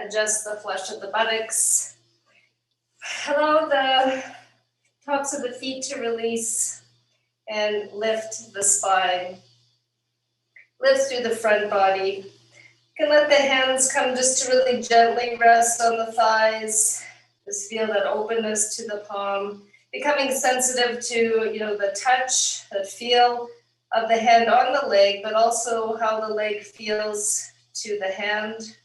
Adjust the flesh of the buttocks. Allow the tops of the feet to release and lift the spine. Lift through the front body. You can let the hands come just to really gently rest on the thighs. Just feel that openness to the palm. Becoming sensitive to, the touch, the feel of the hand on the leg, but also how the leg feels to the hand.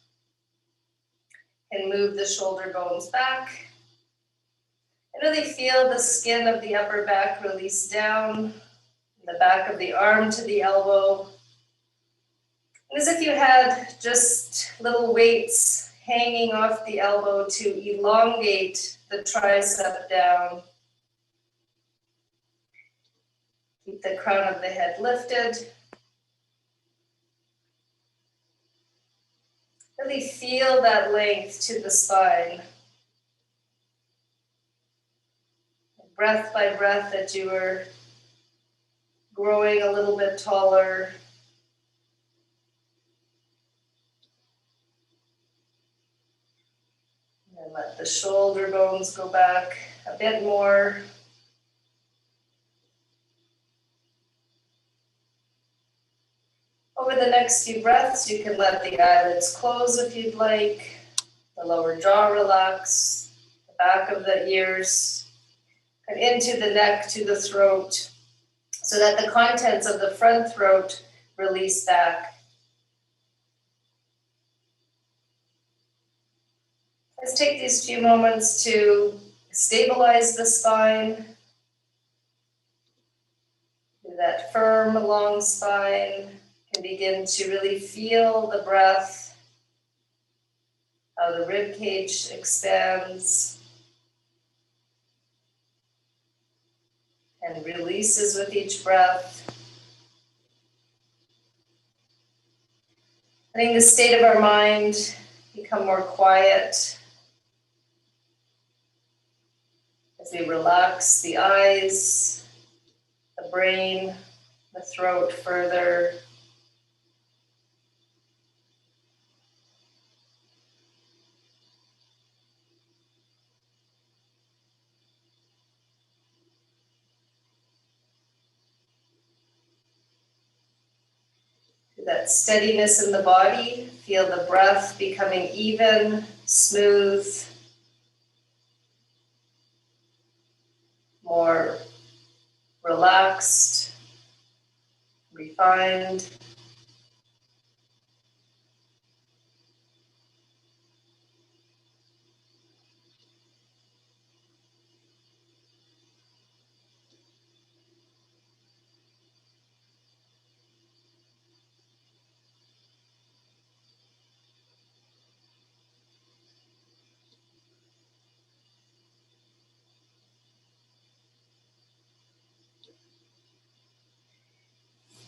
And move the shoulder bones back. And really feel the skin of the upper back release down, the back of the arm to the elbow. And as if you had just little weights hanging off the elbow to elongate the tricep down. Keep the crown of the head lifted. Really feel that length to the spine. Breath by breath that you are growing a little bit taller. And let the shoulder bones go back a bit more. Over the next few breaths, you can let the eyelids close if you'd like, the lower jaw relax, the back of the ears, and into the neck to the throat, so that the contents of the front throat release back. Let's take these few moments to stabilize the spine, with that firm, long spine. And begin to really feel the breath, how the rib cage expands and releases with each breath. Letting the state of our mind become more quiet as we relax the eyes, the brain, the throat further. That steadiness in the body, feel the breath becoming even, smooth, more relaxed, refined.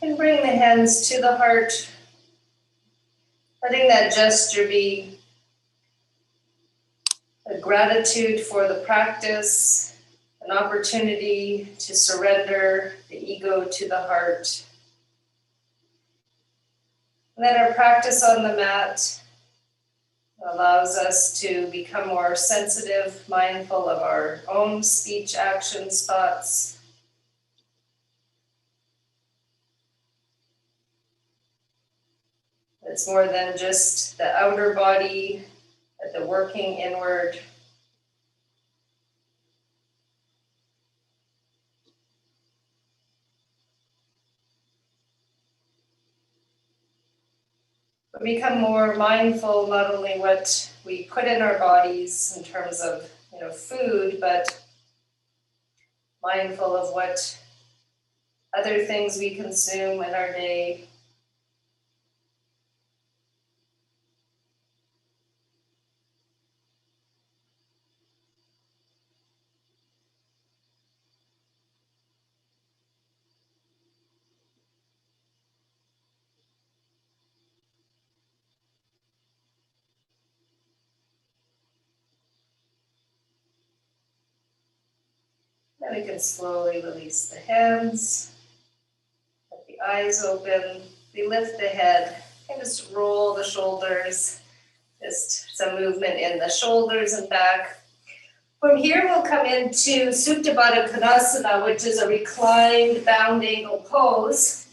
And bring the hands to the heart, letting that gesture be a gratitude for the practice, an opportunity to surrender the ego to the heart. And that our practice on the mat allows us to become more sensitive, mindful of our own speech, actions, thoughts. It's more than just the outer body, but the working inward. But become more mindful not only what we put in our bodies in terms of food, but mindful of what other things we consume in our day. Then we can slowly release the hands, let the eyes open, we lift the head, and just roll the shoulders Just some movement in the shoulders and back. From here, we'll come into Supta Baddha Konasana, which is a reclined bound angle pose.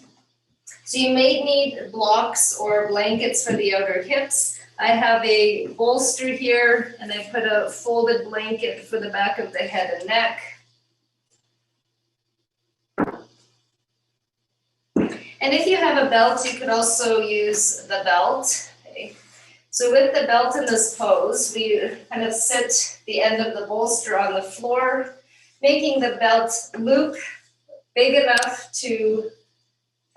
So you may need blocks or blankets for the outer hips. I have a bolster here, and I put a folded blanket for the back of the head and neck. And if you have a belt, you could also use the belt. Okay. So with the belt in this pose, we kind of sit the end of the bolster on the floor, making the belt loop big enough to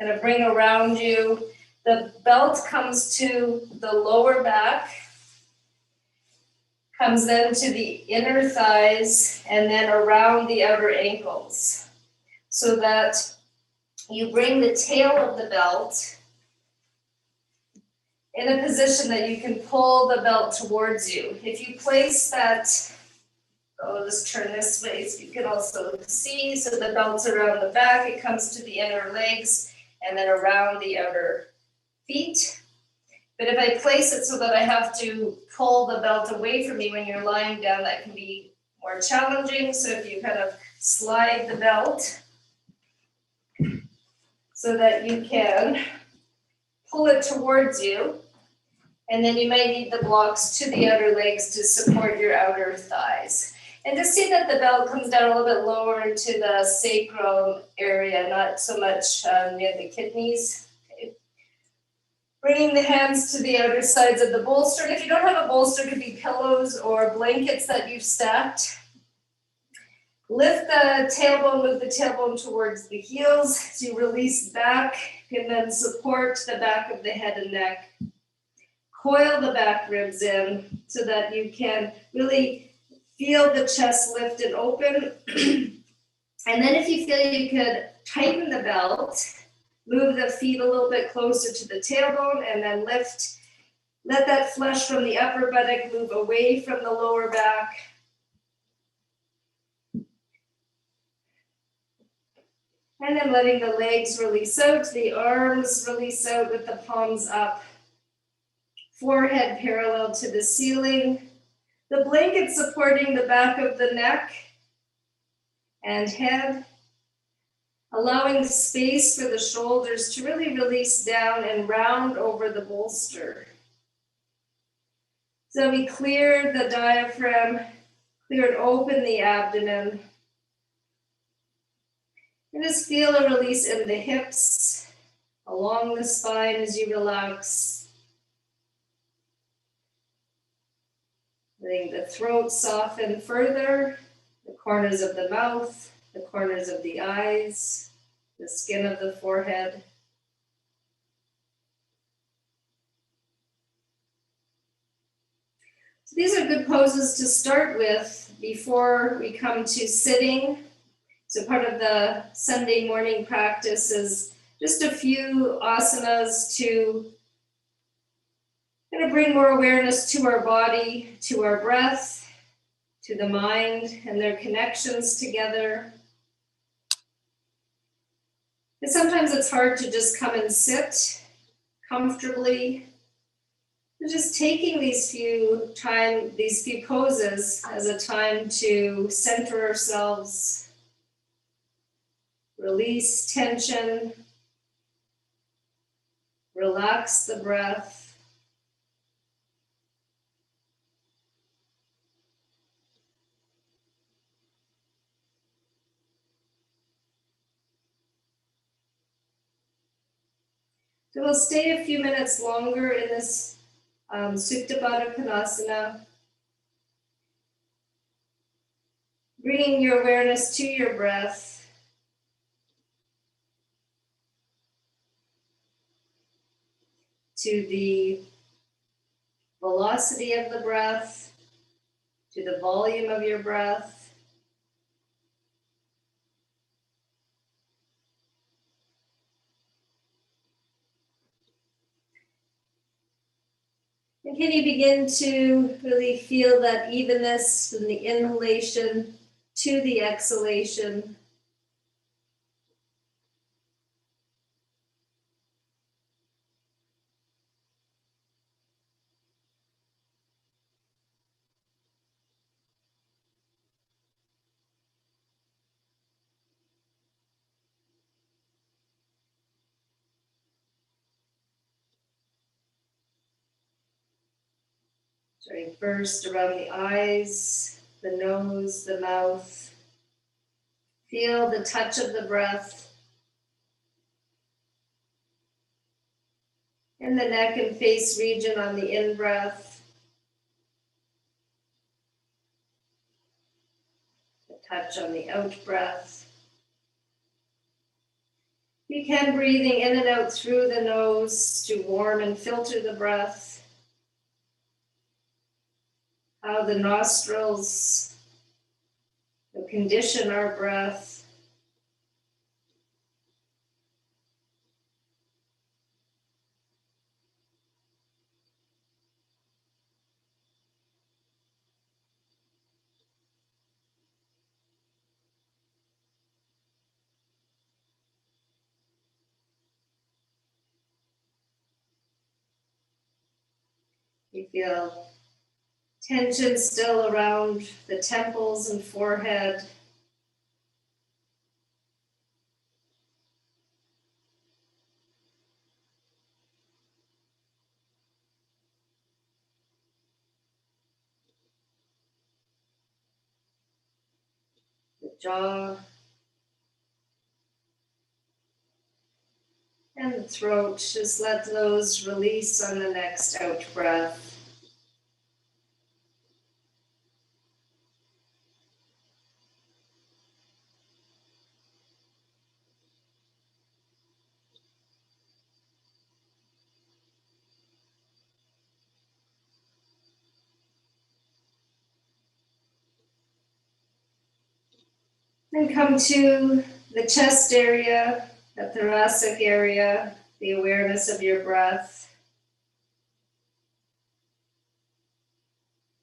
kind of bring around you. The belt comes to the lower back, comes then to the inner thighs, and then around the outer ankles, so that you bring the tail of the belt in a position that you can pull the belt towards you. If you place that, I'll just turn this way so you can also see, so the belt's around the back, it comes to the inner legs, and then around the outer feet. But if I place it so that I have to pull the belt away from me when you're lying down, that can be more challenging. So if you kind of slide the belt so that you can pull it towards you, and then you might need the blocks to the outer legs to support your outer thighs. And just see that the belt comes down a little bit lower into the sacrum area, not so much near the kidneys. Okay. Bringing the hands to the outer sides of the bolster. And if you don't have a bolster, it could be pillows or blankets that you've stacked. Lift the tailbone, move the tailbone towards the heels as you release back, and then support the back of the head and neck. Coil the back ribs in so that you can really feel the chest lift and open. And then if you feel you could tighten the belt, move the feet a little bit closer to the tailbone, and then lift. Let that flesh from the upper buttock move away from the lower back. And then letting the legs release out, the arms release out with the palms up. Forehead parallel to the ceiling. The blanket supporting the back of the neck and head, allowing space for the shoulders to really release down and round over the bolster. So we clear the diaphragm, clear and open the abdomen. And just feel a release in the hips, along the spine as you relax. Letting the throat soften further, the corners of the mouth, the corners of the eyes, the skin of the forehead. So these are good poses to start with before we come to sitting. So part of the Sunday morning practice is just a few asanas to kind of bring more awareness to our body, to our breath, to the mind and their connections together. And sometimes it's hard to just come and sit comfortably. And just taking these few poses as a time to center ourselves, release tension, relax the breath. So we'll stay a few minutes longer in this Supta Baddha Konasana. Bringing your awareness to your breath. To the velocity of the breath, to the volume of your breath. And can you begin to really feel that evenness from the inhalation to the exhalation? Starting first around the eyes, the nose, the mouth. Feel the touch of the breath in the neck and face region on the in-breath. The touch on the out-breath. You can breathing in and out through the nose to warm and filter the breath. How the nostrils condition our breath. You feel tension still around the temples and forehead. The jaw. And the throat. Just let those release on the next out breath. Then come to the chest area, the thoracic area, the awareness of your breath.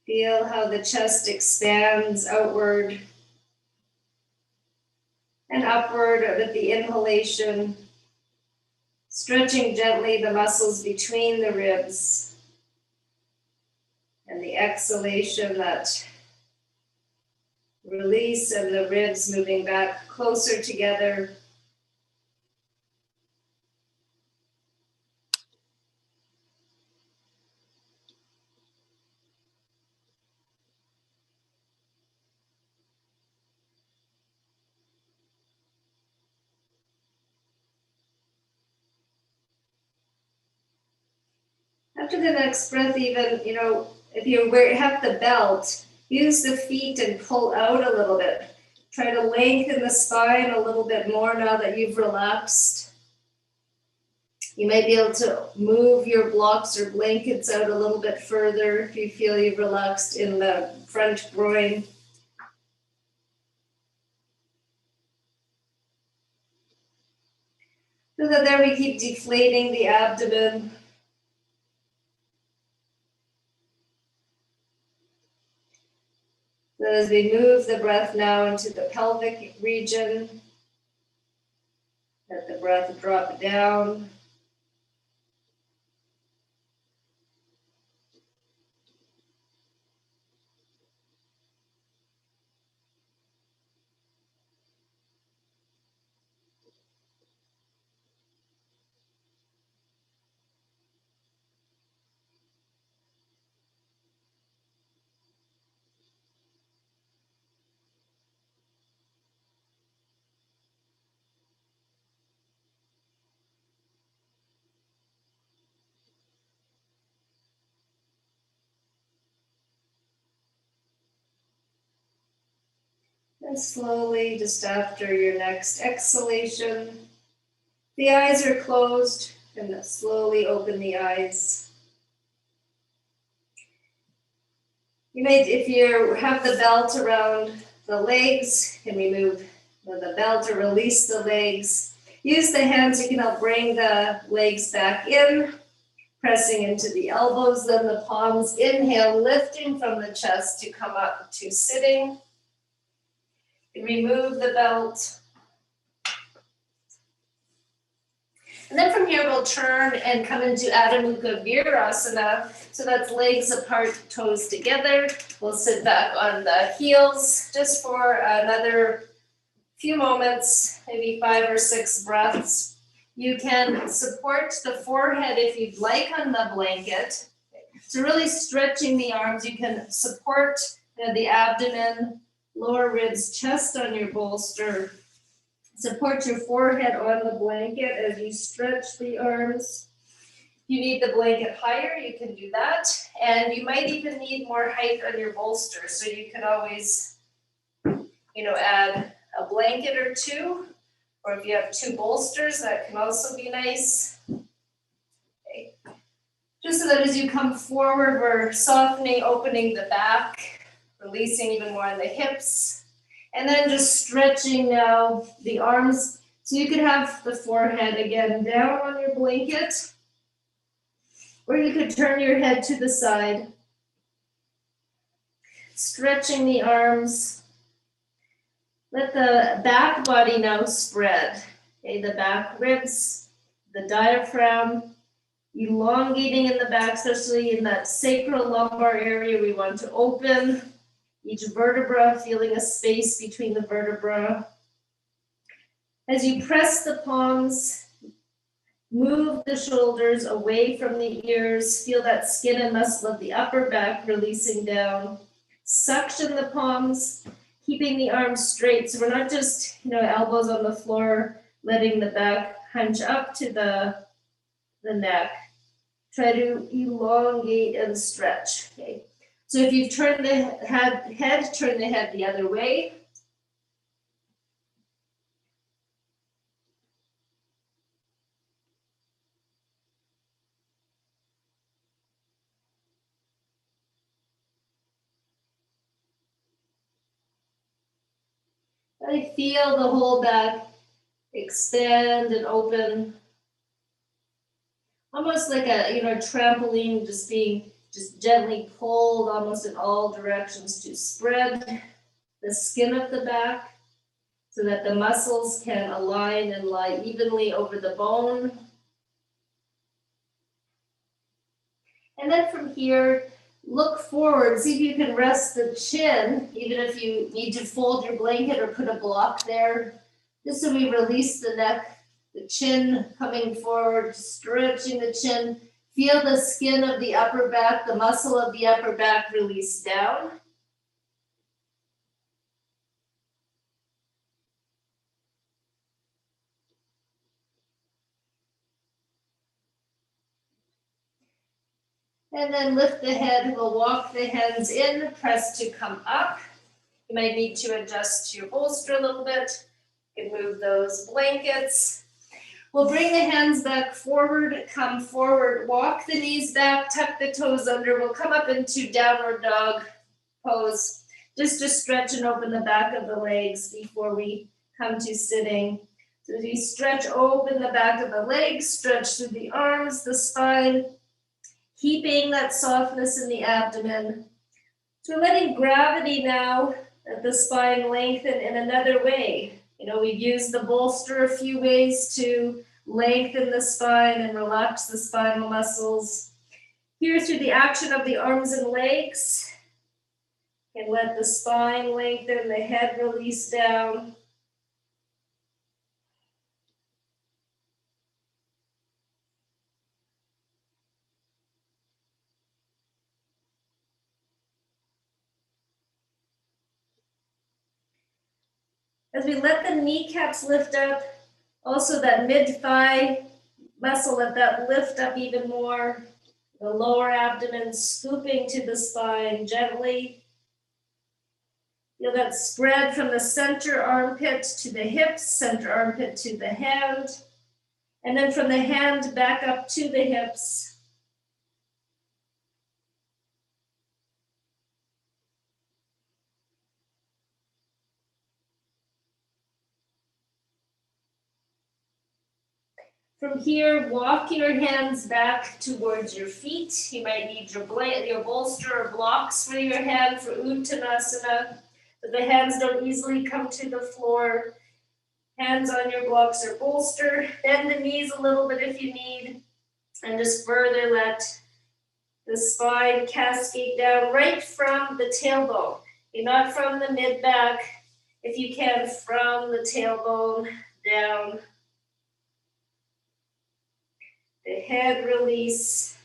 Feel how the chest expands outward and upward with the inhalation, stretching gently the muscles between the ribs, and the exhalation, that release of the ribs moving back closer together. After the next breath, even, if you have the belt, use the feet and pull out a little bit. Try to lengthen the spine a little bit more now that you've relaxed. You might be able to move your blocks or blankets out a little bit further if you feel you've relaxed in the front groin. So that there we keep deflating the abdomen. So as we move the breath now into the pelvic region, let the breath drop down. And slowly, just after your next exhalation, the eyes are closed, and slowly open the eyes. You may, if you have the belt around the legs, you can remove the belt or release the legs. Use the hands, you can help bring the legs back in, pressing into the elbows, then the palms. Inhale, lifting from the chest to come up to sitting. Remove the belt. And then from here, we'll turn and come into Adho Mukha Virasana. So that's legs apart, toes together. We'll sit back on the heels just for another few moments, maybe 5 or 6 breaths. You can support the forehead if you'd like on the blanket. So really stretching the arms, you can support the abdomen, lower ribs, chest on your bolster. Support your forehead on the blanket as you stretch the arms. If you need the blanket higher, you can do that. And you might even need more height on your bolster. So you can always, add a blanket or two. Or if you have two bolsters, that can also be nice. Okay. Just so that as you come forward, we're softening, opening the back, releasing even more on the hips. And then just stretching now the arms. So you could have the forehead again down on your blanket. Or you could turn your head to the side. Stretching the arms. Let the back body now spread. Okay, the back ribs, the diaphragm, elongating in the back, especially in that sacral lumbar area. We want to open each vertebra, feeling a space between the vertebra. As you press the palms, move the shoulders away from the ears. Feel that skin and muscle of the upper back releasing down. Suction the palms, keeping the arms straight. So we're not just, elbows on the floor, letting the back hunch up to the neck. Try to elongate and stretch. Okay. So if you've turned the head, turn the head the other way. I feel the whole back extend and open. Almost like a trampoline, just gently pulled almost in all directions to spread the skin of the back so that the muscles can align and lie evenly over the bone. And then from here, look forward, see if you can rest the chin, even if you need to fold your blanket or put a block there, just so we release the neck, the chin coming forward, stretching the chin. Feel the skin of the upper back, the muscle of the upper back release down. And then lift the head. We'll walk the hands in, press to come up. You might need to adjust your bolster a little bit. You can move those blankets. We'll bring the hands back forward, come forward, walk the knees back, tuck the toes under. We'll come up into downward dog pose, just to stretch and open the back of the legs before we come to sitting. So as we stretch open the back of the legs, stretch through the arms, the spine, keeping that softness in the abdomen. So we're letting gravity now at the spine lengthen in another way. We've used the bolster a few ways to lengthen the spine and relax the spinal muscles. Here through the action of the arms and legs, and let the spine lengthen, the head release down. As we let the kneecaps lift up, also that mid-thigh muscle, let that lift up even more. The lower abdomen scooping to the spine gently. Feel that spread from the center armpit to the hips, center armpit to the hand, and then from the hand back up to the hips. From here, walk your hands back towards your feet. You might need your bolster or blocks for your hand for Uttanasana, but the hands don't easily come to the floor. Hands on your blocks or bolster. Bend the knees a little bit if you need, and just further let the spine cascade down right from the tailbone. You're not from the mid-back, if you can, from the tailbone down. The head release.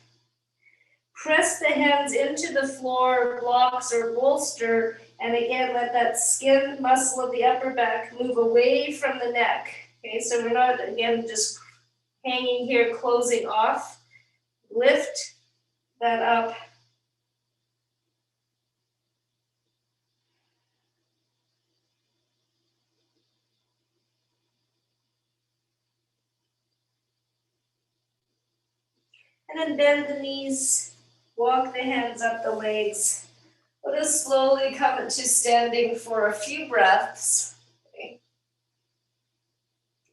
Press the hands into the floor, blocks, or bolster, and again, let that skin muscle of the upper back move away from the neck. Okay, so we're not, again, just hanging here, closing off. Lift that up. And then bend the knees, walk the hands up the legs. Let us slowly come into standing for a few breaths. Okay.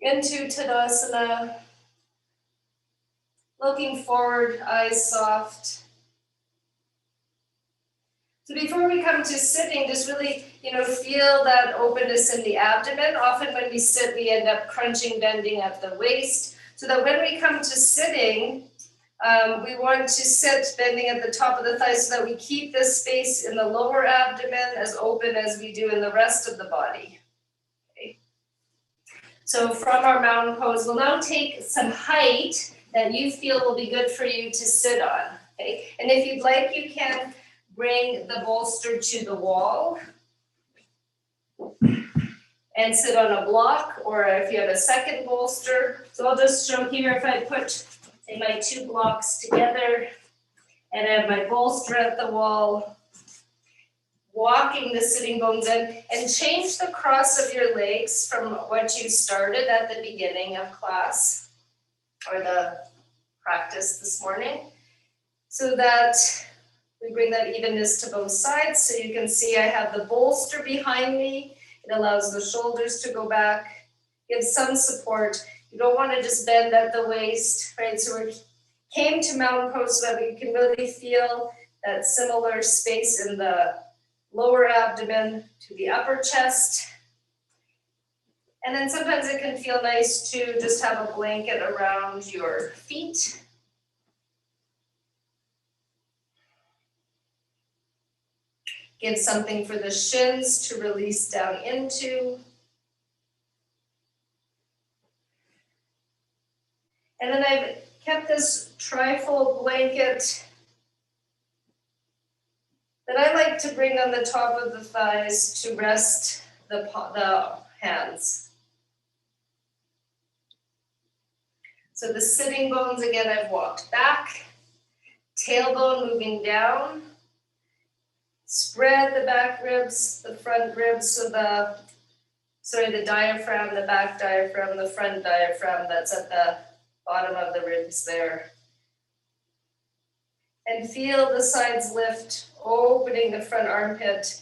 Into Tadasana, looking forward, eyes soft. So before we come to sitting, just really, feel that openness in the abdomen. Often when we sit, we end up crunching, bending at the waist. So that when we come to sitting, we want to sit bending at the top of the thighs so that we keep the space in the lower abdomen as open as we do in the rest of the body. Okay. So from our mountain pose, we'll now take some height that you feel will be good for you to sit on. Okay. And if you'd like, you can bring the bolster to the wall and sit on a block, or if you have a second bolster. So I'll just show here if I put, say, my two blocks together and I have my bolster at the wall, walking the sitting bones in, and change the cross of your legs from what you started at the beginning of class or the practice this morning, so that we bring that evenness to both sides. So you can see I have the bolster behind me. It allows the shoulders to go back, gives some support. You don't want to just bend at the waist, right? So we came to mountain pose so that we can really feel that similar space in the lower abdomen to the upper chest. And then sometimes it can feel nice to just have a blanket around your feet. Give something for the shins to release down into. And then I've kept this trifold blanket that I like to bring on the top of the thighs to rest the hands. So the sitting bones, again, I've walked back, tailbone moving down. Spread the back ribs, the front ribs, so the diaphragm, the back diaphragm, the front diaphragm that's at the bottom of the ribs there. And feel the sides lift, opening the front armpit.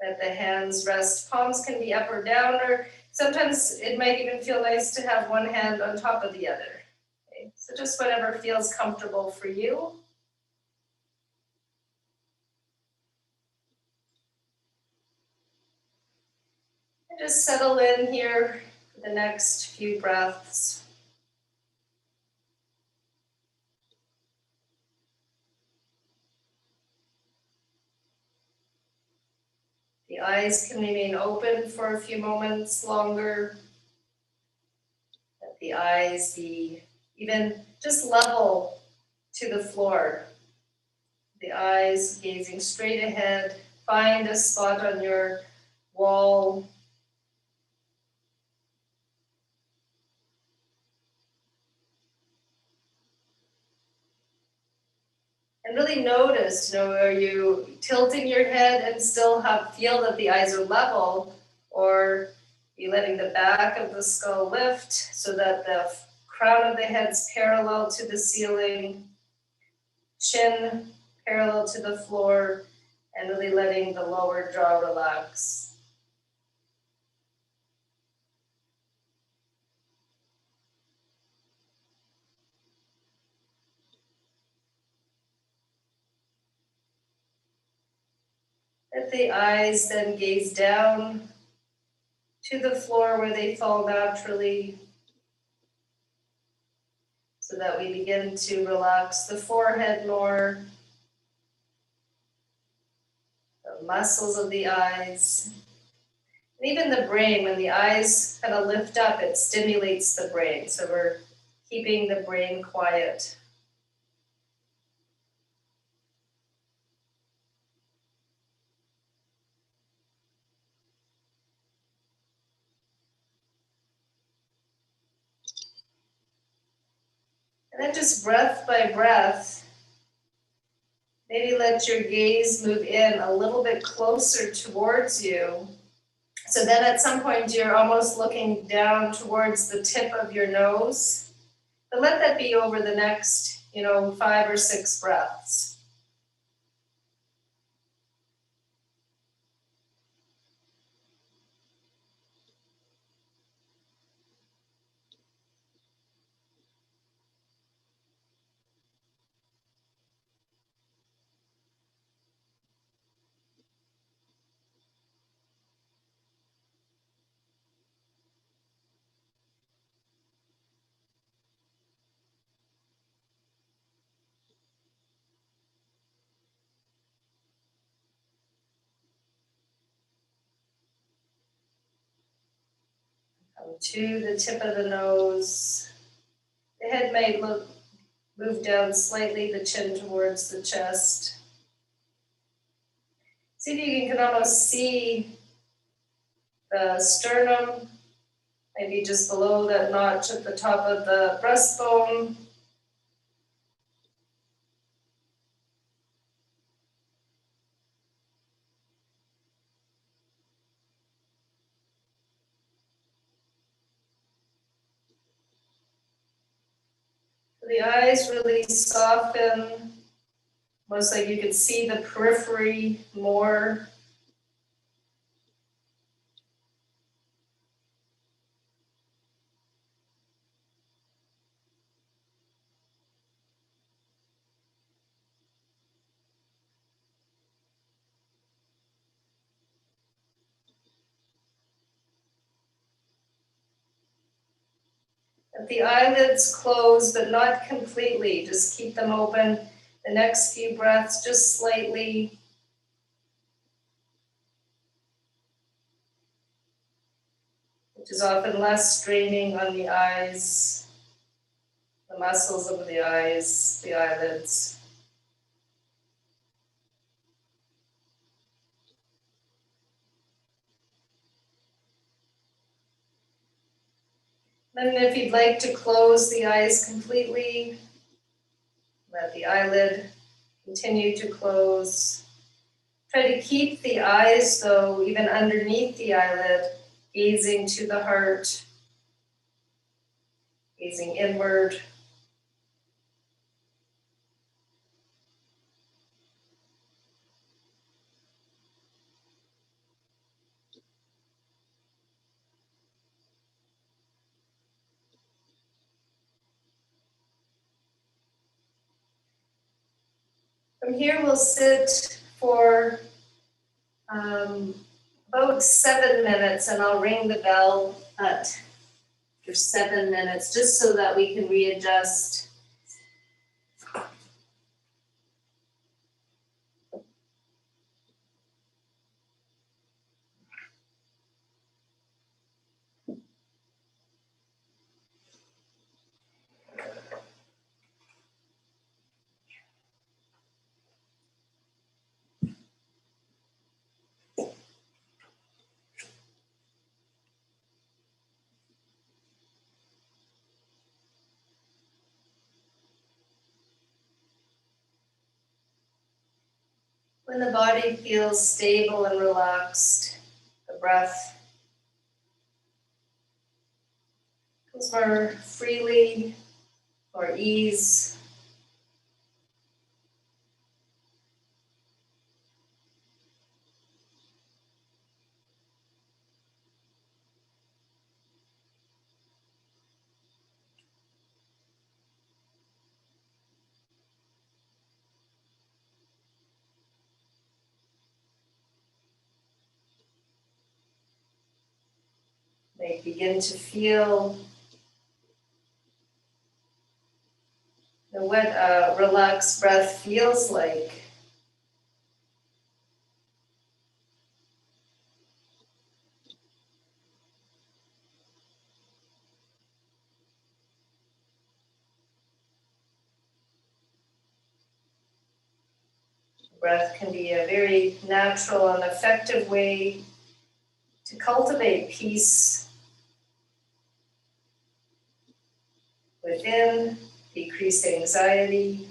Let the hands rest. Palms can be up or down, or sometimes it might even feel nice to have one hand on top of the other. Okay? So just whatever feels comfortable for you. Just settle in here for the next few breaths. The eyes can remain open for a few moments longer. Let the eyes be even just level to the floor. The eyes gazing straight ahead. Find a spot on your wall. And really notice, are you tilting your head and still feel that the eyes are level, or are you letting the back of the skull lift so that the crown of the head's parallel to the ceiling, chin parallel to the floor, and really letting the lower jaw relax. Let the eyes then gaze down to the floor where they fall naturally, so that we begin to relax the forehead more, the muscles of the eyes, and even the brain. When the eyes kind of lift up, it stimulates the brain, so we're keeping the brain quiet. And then just breath by breath, maybe let your gaze move in a little bit closer towards you. So then at some point you're almost looking down towards the tip of your nose. But let that be over the next, 5 or 6 breaths. Come to the tip of the nose. The head may move down slightly, the chin towards the chest. See if you can almost see the sternum, maybe just below that notch at the top of the breastbone. The eyes really soften, almost like you can see the periphery more. Let the eyelids close, but not completely. Just keep them open. The next few breaths, just slightly. Which is often less straining on the eyes, the muscles of the eyes, the eyelids. Then if you'd like to close the eyes completely, let the eyelid continue to close. Try to keep the eyes, though, even underneath the eyelid, gazing to the heart, gazing inward. From here, we'll sit for about 7 minutes, and I'll ring the bell for 7 minutes, just so that we can readjust. When the body feels stable and relaxed, the breath goes more freely, or ease. May begin to feel what a relaxed breath feels like. Breath can be a very natural and effective way to cultivate peace within decrease anxiety.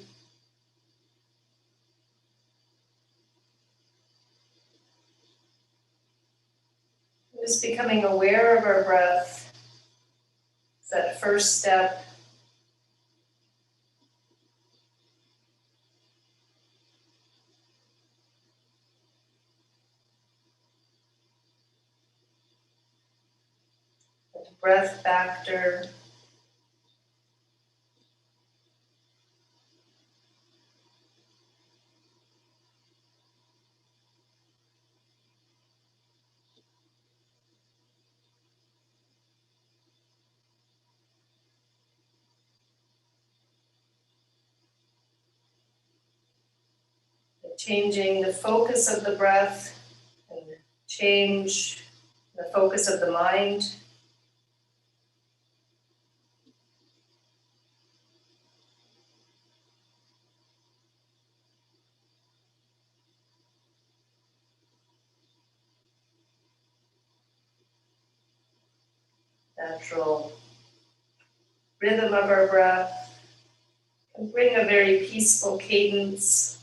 Just becoming aware of our breath is that first step. Breath factor. Changing the focus of the breath and change the focus of the mind. Natural rhythm of our breath can bring a very peaceful cadence.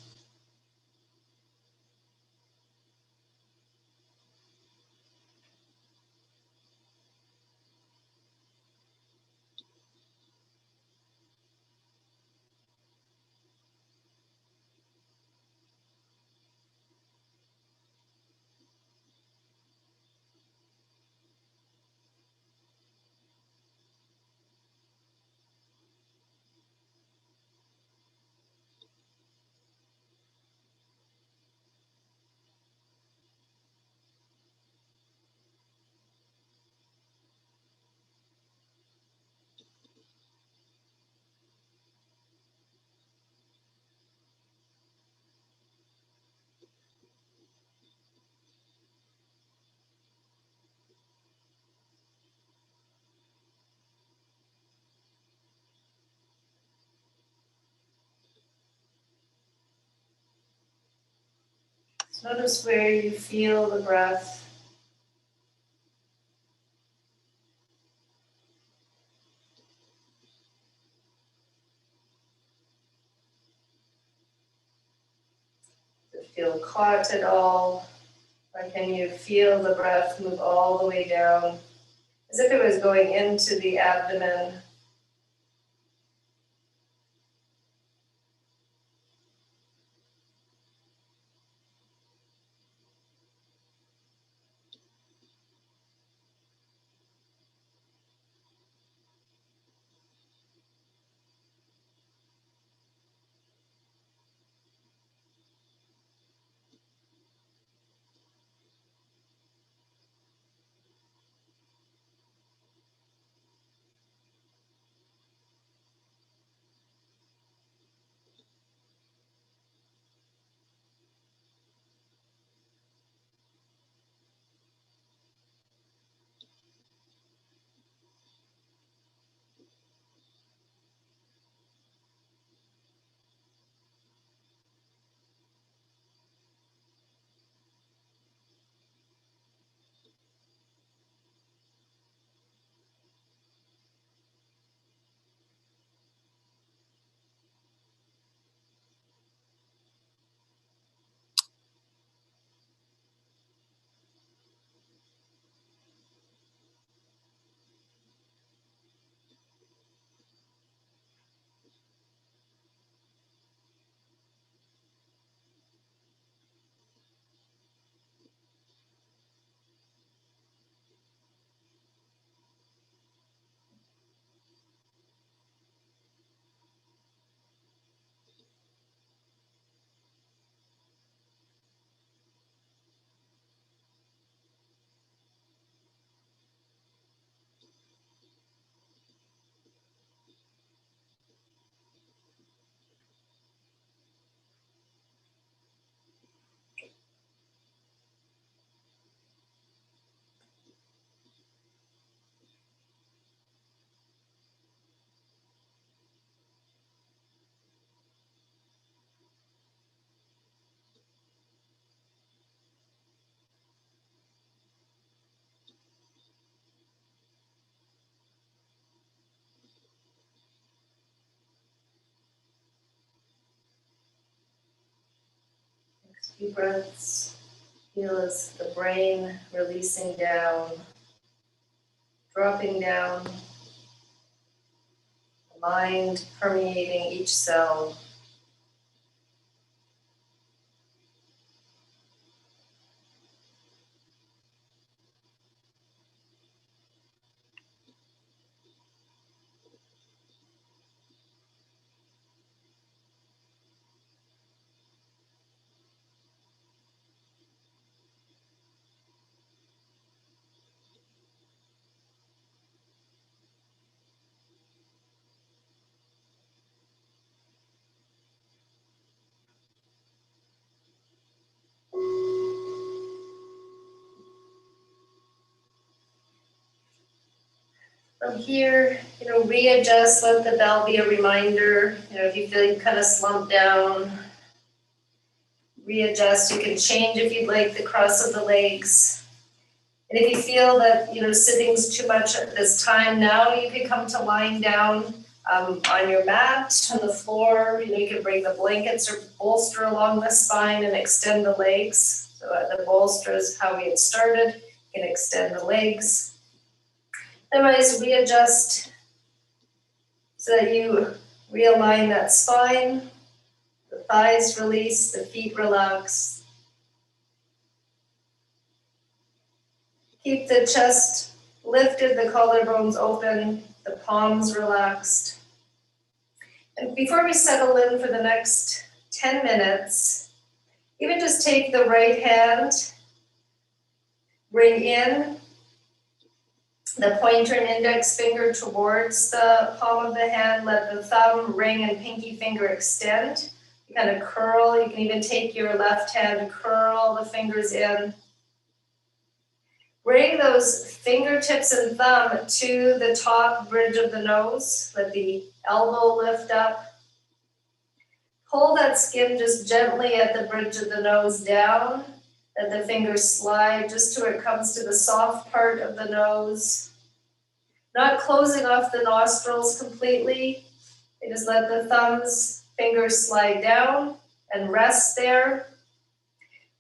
So notice where you feel the breath. Does it feel caught at all? Or can you feel the breath move all the way down as if it was going into the abdomen? Few breaths. Feel as the brain releasing down, dropping down, the mind permeating each cell. From here, readjust, let the bell be a reminder. If you feel you kind of slump down, readjust. You can change if you'd like the cross of the legs. And if you feel that, sitting's too much at this time now, you can come to lying down on your mat, on the floor. You can bring the blankets or bolster along the spine and extend the legs. So the bolster is how we had started. You can extend the legs. Otherwise, readjust so that you realign that spine. The thighs release, the feet relax. Keep the chest lifted, the collarbones open, the palms relaxed. And before we settle in for the next 10 minutes, even just take the right hand, bring in the pointer and index finger towards the palm of the hand, let the thumb, ring, and pinky finger extend. You kind of curl, you can even take your left hand, curl the fingers in. Bring those fingertips and thumb to the top bridge of the nose. Let the elbow lift up. Pull that skin just gently at the bridge of the nose down. Let the fingers slide just till it comes to the soft part of the nose. Not closing off the nostrils completely. You just let the thumbs, fingers slide down and rest there.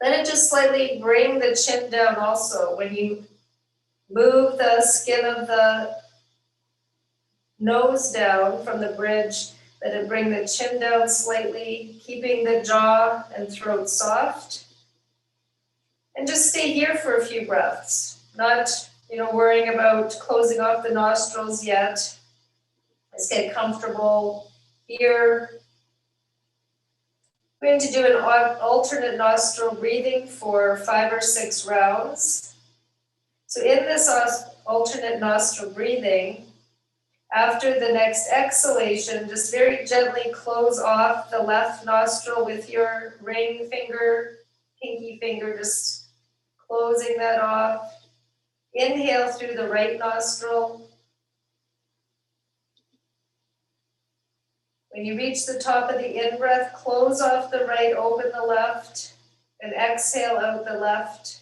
Let it just slightly bring the chin down also. When you move the skin of the nose down from the bridge, let it bring the chin down slightly, keeping the jaw and throat soft. And just stay here for a few breaths, not worrying about closing off the nostrils yet. Let's get comfortable here. We're going to do an alternate nostril breathing for 5 or 6 rounds. So in this alternate nostril breathing, after the next exhalation, just very gently close off the left nostril with your ring finger, pinky finger, just closing that off. Inhale through the right nostril. When you reach the top of the in-breath, close off the right, open the left, and exhale out the left.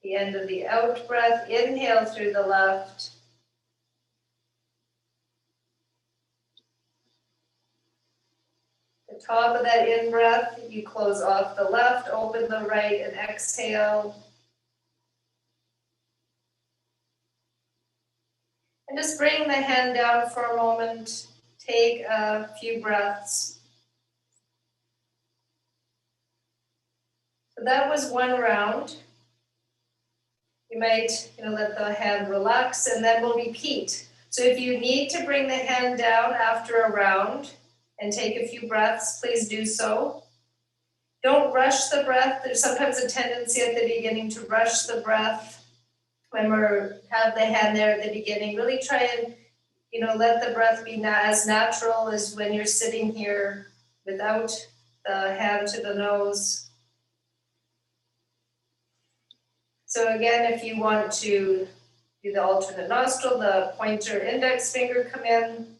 The end of the out breath, inhale through the left. The top of that in-breath, you close off the left, open the right, and exhale. And just bring the hand down for a moment. Take a few breaths. So that was one round. You might let the hand relax, and then we'll repeat. So if you need to bring the hand down after a round and take a few breaths, please do so. Don't rush the breath. There's sometimes a tendency at the beginning to rush the breath when we have the hand there at the beginning. Really try and let the breath be as natural as when you're sitting here without the hand to the nose. So again, if you want to do the alternate nostril, the pointer index finger come in.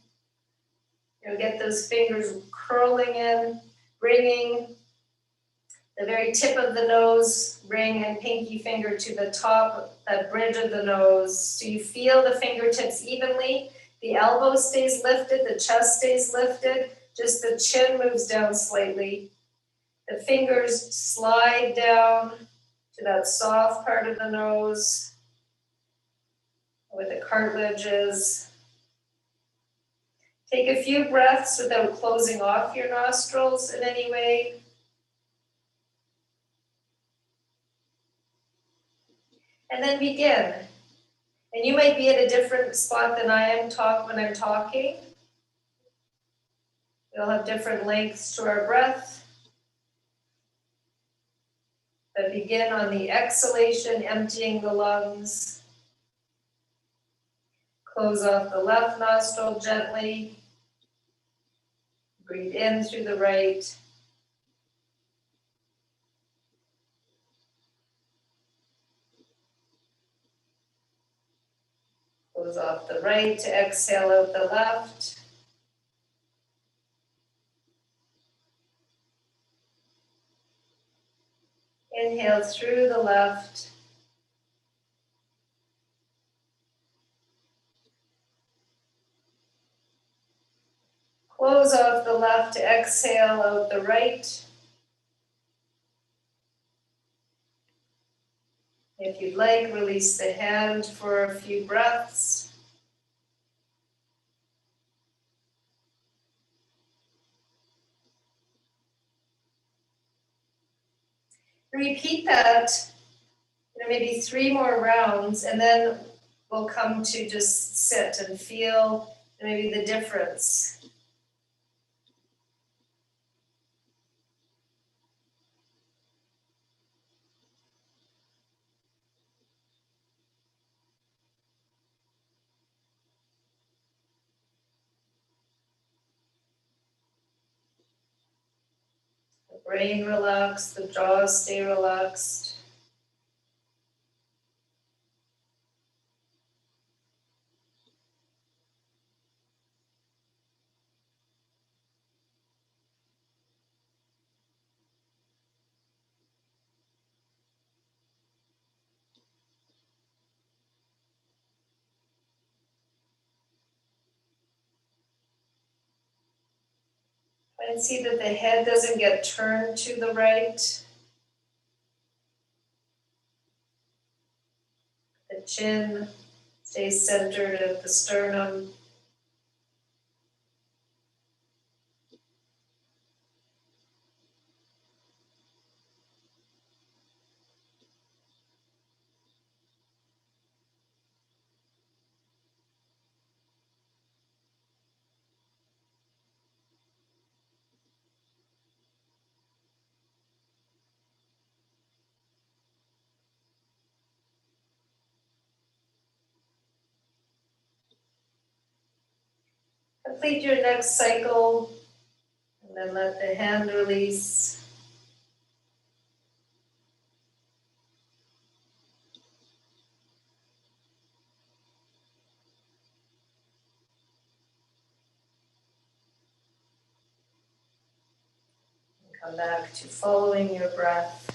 Get those fingers curling in, bringing the very tip of the nose, ring and pinky finger to the top, that bridge of the nose. So you feel the fingertips evenly. The elbow stays lifted, the chest stays lifted, just the chin moves down slightly. The fingers slide down to that soft part of the nose where the cartilage is. Take a few breaths without closing off your nostrils in any way. And then begin. And you might be at a different spot than I am when I'm talking. We'll have different lengths to our breath. But begin on the exhalation, emptying the lungs. Close off the left nostril gently. Breathe in through the right. Close off the right to exhale out the left. Inhale through the left. Close off the left to exhale out the right. If you'd like, release the hand for a few breaths. Repeat that, maybe 3 more rounds, and then we'll come to just sit and feel maybe the difference. The brain relaxed, the jaws stay relaxed. And see that the head doesn't get turned to the right. The chin stays centered at the sternum. Complete your next cycle, and then let the hand release. And come back to following your breath.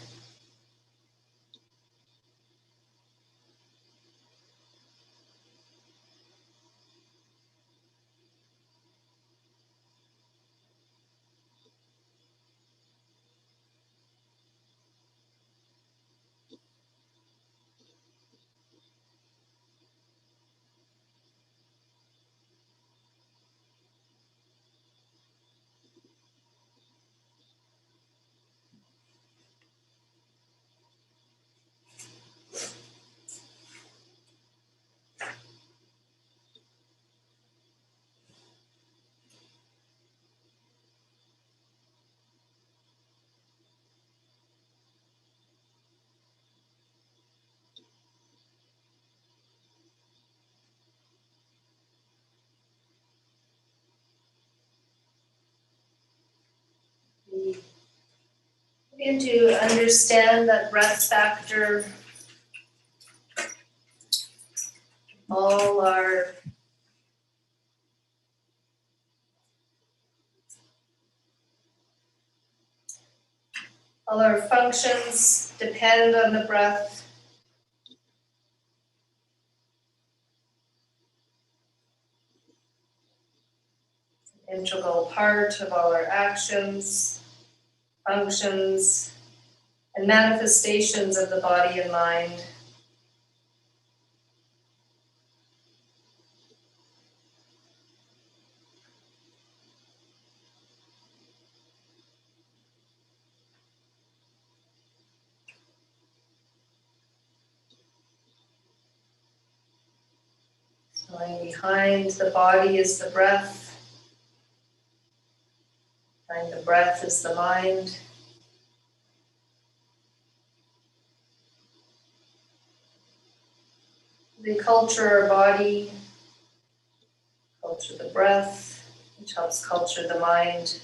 Begin to understand that breath factor. All our functions depend on the breath. integral part of all our actions, functions, and manifestations of the body and mind. Lying behind the body is the breath. Behind the breath is the mind. We culture our body, culture the breath, which helps culture the mind.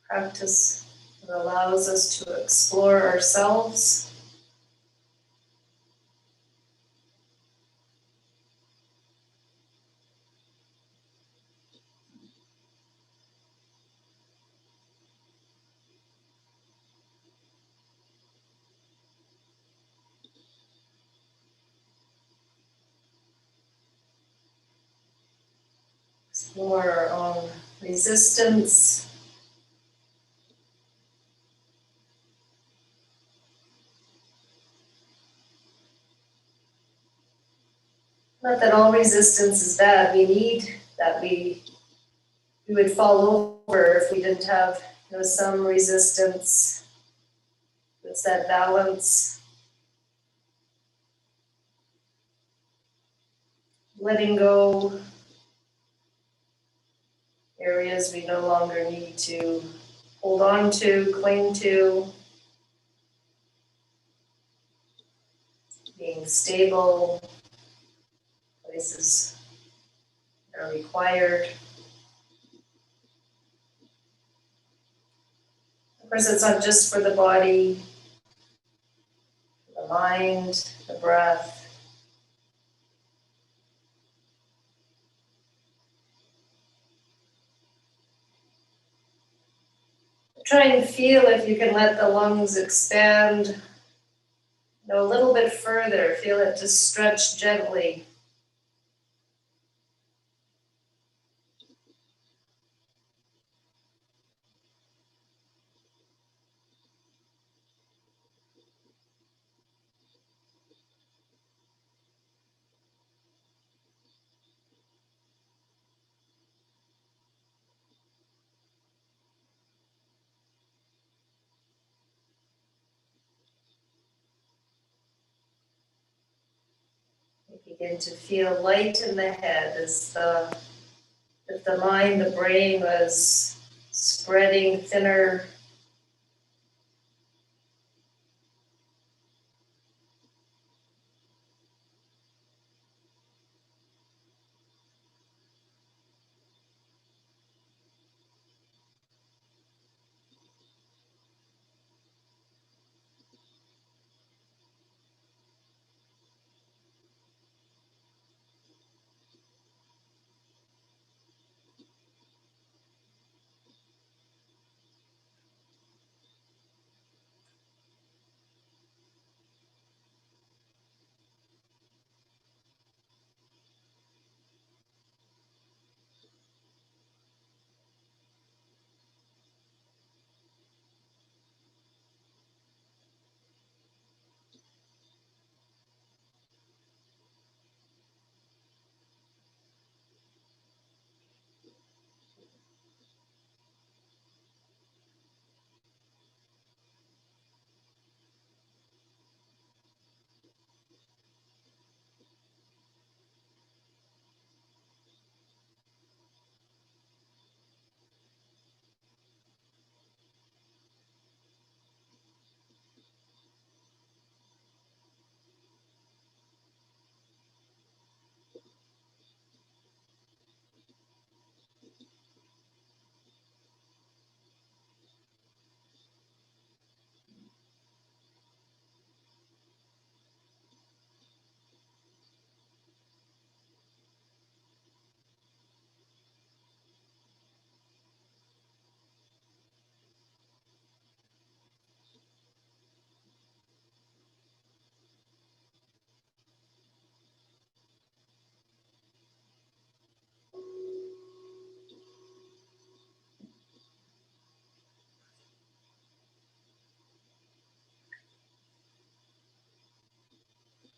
Practice that allows us to explore ourselves. Explore our own resistance. Not that all resistance is bad. We need that. We would fall over if we didn't have some resistance. It's that balance. Letting go areas we no longer need to hold on to, cling to. Being stable, places that are required. Of course, it's not just for the body, the mind, the breath. Try and feel if you can let the lungs expand a little bit further. Feel it just stretch gently. Begin to feel light in the head as if the mind, the brain was spreading thinner.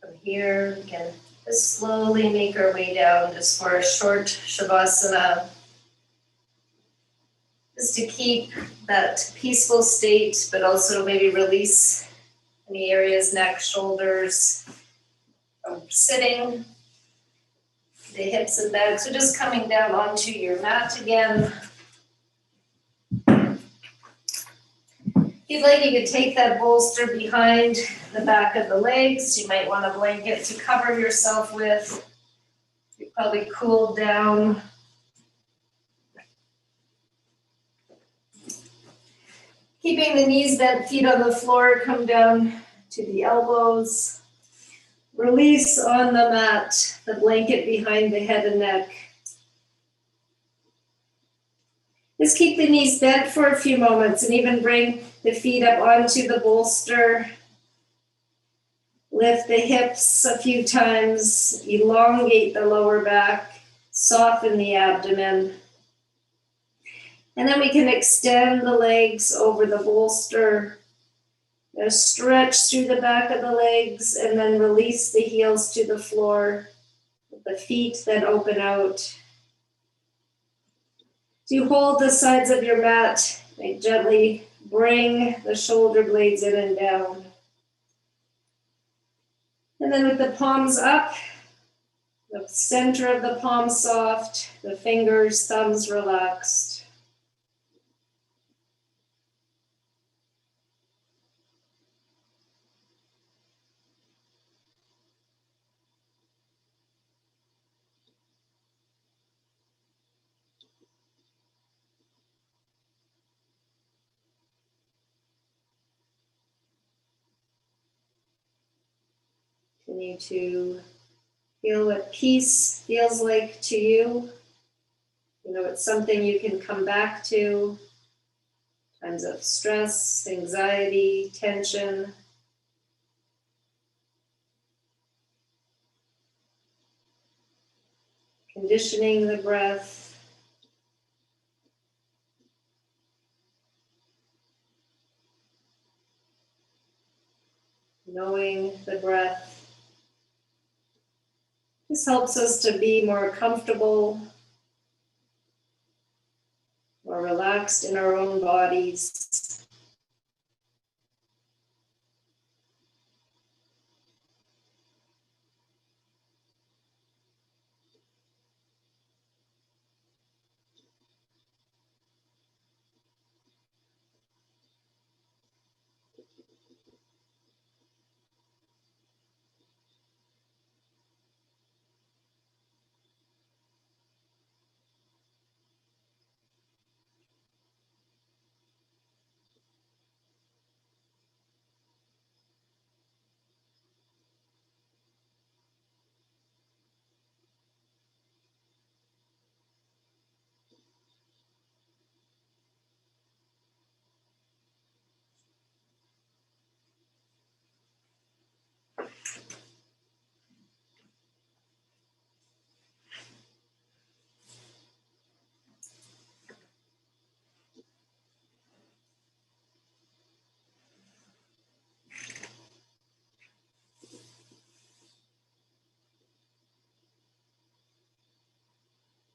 From here, we can just slowly make our way down just for a short Shavasana. Just to keep that peaceful state, but also maybe release any areas, neck, shoulders, from sitting, the hips and back. So just coming down onto your mat again. If you'd like, you could take that bolster behind the back of the legs. You might want a blanket to cover yourself with. You're probably cooled down. Keeping the knees bent, feet on the floor, come down to the elbows. Release on the mat, the blanket behind the head and neck. Just keep the knees bent for a few moments and even bring the feet up onto the bolster. Lift the hips a few times, elongate the lower back, soften the abdomen. And then we can extend the legs over the bolster. Stretch through the back of the legs and then release the heels to the floor. The feet then open out. So you hold the sides of your mat and gently bring the shoulder blades in and down. And then with the palms up, the center of the palm soft, the fingers, thumbs relaxed. Continue to feel what peace feels like to you. You know, it's something you can come back to. Times of stress, anxiety, tension. Conditioning the breath. Knowing the breath. This helps us to be more comfortable, more relaxed in our own bodies.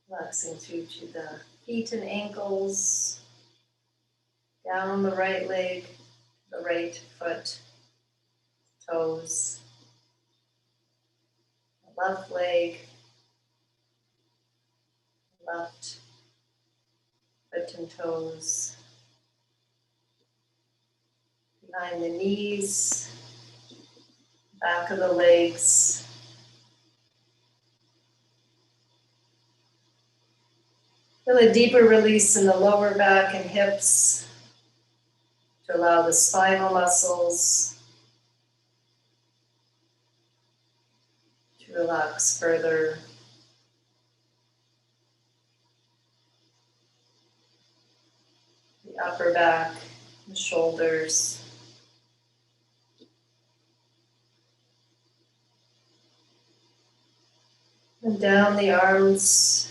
Relaxing through to the feet and ankles, down the right leg, the right foot, toes, the left leg, left foot and toes, behind the knees, back of the legs. Feel a deeper release in the lower back and hips to allow the spinal muscles to relax further. The upper back, the shoulders. And down the arms,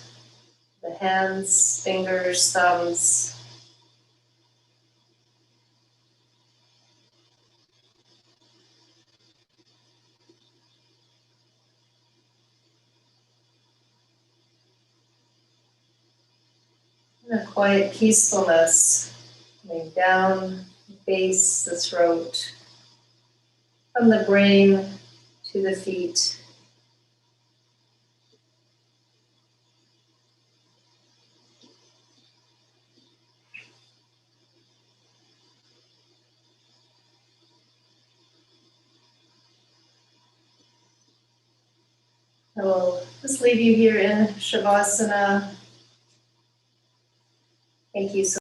the hands, fingers, thumbs. A quiet peacefulness coming down, base the throat, from the brain to the feet. I will just leave you here in Shavasana. Thank you so